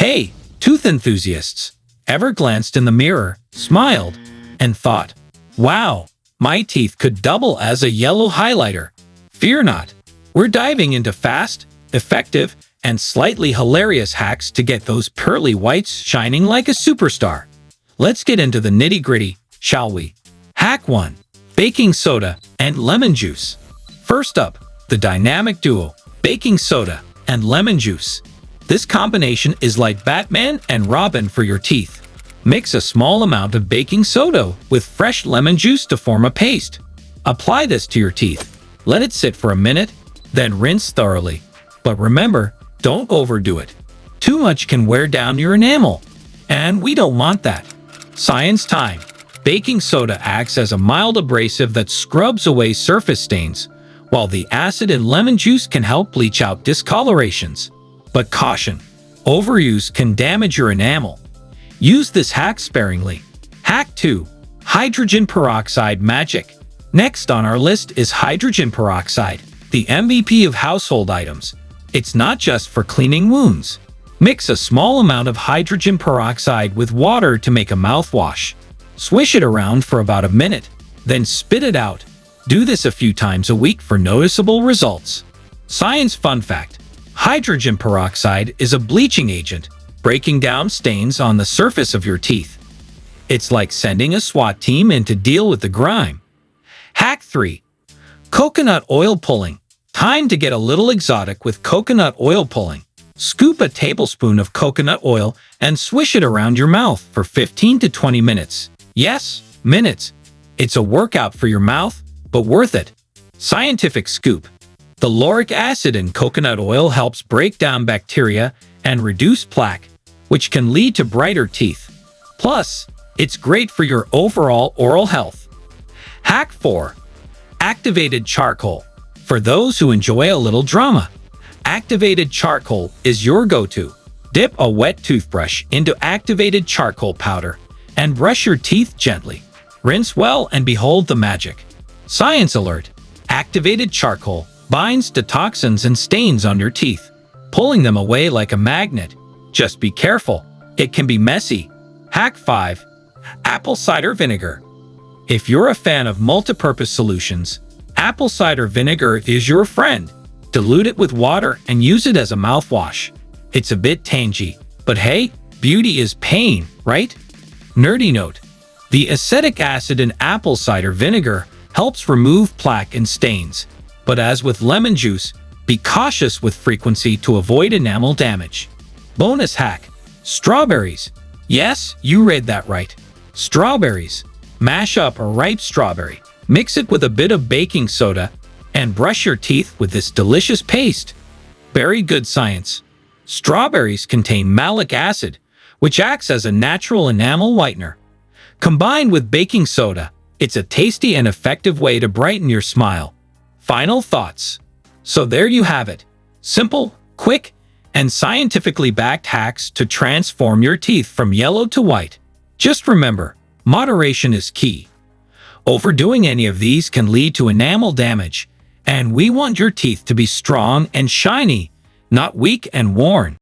Hey, tooth enthusiasts! Ever glanced in the mirror, smiled, and thought, wow, my teeth could double as a yellow highlighter? Fear not. We're diving into fast, effective, and slightly hilarious hacks to get those pearly whites shining like a superstar. Let's get into the nitty-gritty, shall we? Hack 1. Baking soda and lemon juice. First up, the dynamic duo, baking soda and lemon juice. This combination is like Batman and Robin for your teeth. Mix a small amount of baking soda with fresh lemon juice to form a paste. Apply this to your teeth. Let it sit for a minute, then rinse thoroughly. But remember, don't overdo it. Too much can wear down your enamel, and we don't want that. Science time. Baking soda acts as a mild abrasive that scrubs away surface stains, while the acid in lemon juice can help bleach out discolorations. But caution, overuse can damage your enamel. Use this hack sparingly. Hack 2. Hydrogen peroxide magic. Next on our list is hydrogen peroxide, the MVP of household items. It's not just for cleaning wounds. Mix a small amount of hydrogen peroxide with water to make a mouthwash. Swish it around for about a minute, then spit it out. Do this a few times a week for noticeable results. Science fun fact. Hydrogen peroxide is a bleaching agent, breaking down stains on the surface of your teeth. It's like sending a SWAT team in to deal with the grime. Hack 3. Coconut oil pulling. Time to get a little exotic with coconut oil pulling. Scoop a tablespoon of coconut oil and swish it around your mouth for 15 to 20 minutes. Yes, minutes. It's a workout for your mouth, but worth it. Scientific scoop. The lauric acid in coconut oil helps break down bacteria and reduce plaque, which can lead to brighter teeth. Plus, it's great for your overall oral health. Hack 4. Activated charcoal. For those who enjoy a little drama, activated charcoal is your go-to. Dip a wet toothbrush into activated charcoal powder and brush your teeth gently. Rinse well and behold the magic. Science alert. Activated charcoal binds to toxins and stains on your teeth, pulling them away like a magnet. Just be careful. It can be messy. Hack 5. Apple cider vinegar. If you're a fan of multi-purpose solutions, apple cider vinegar is your friend. Dilute it with water and use it as a mouthwash. It's a bit tangy, but hey, beauty is pain, right? Nerdy note. The acetic acid in apple cider vinegar helps remove plaque and stains. But as with lemon juice, be cautious with frequency to avoid enamel damage. Bonus hack. Strawberries. Yes, you read that right. Strawberries. Mash up a ripe strawberry. Mix it with a bit of baking soda and brush your teeth with this delicious paste. Very good science. Strawberries contain malic acid, which acts as a natural enamel whitener. Combined with baking soda, it's a tasty and effective way to brighten your smile. Final thoughts. So there you have it. Simple, quick, and scientifically backed hacks to transform your teeth from yellow to white. Just remember, moderation is key. Overdoing any of these can lead to enamel damage, and we want your teeth to be strong and shiny, not weak and worn.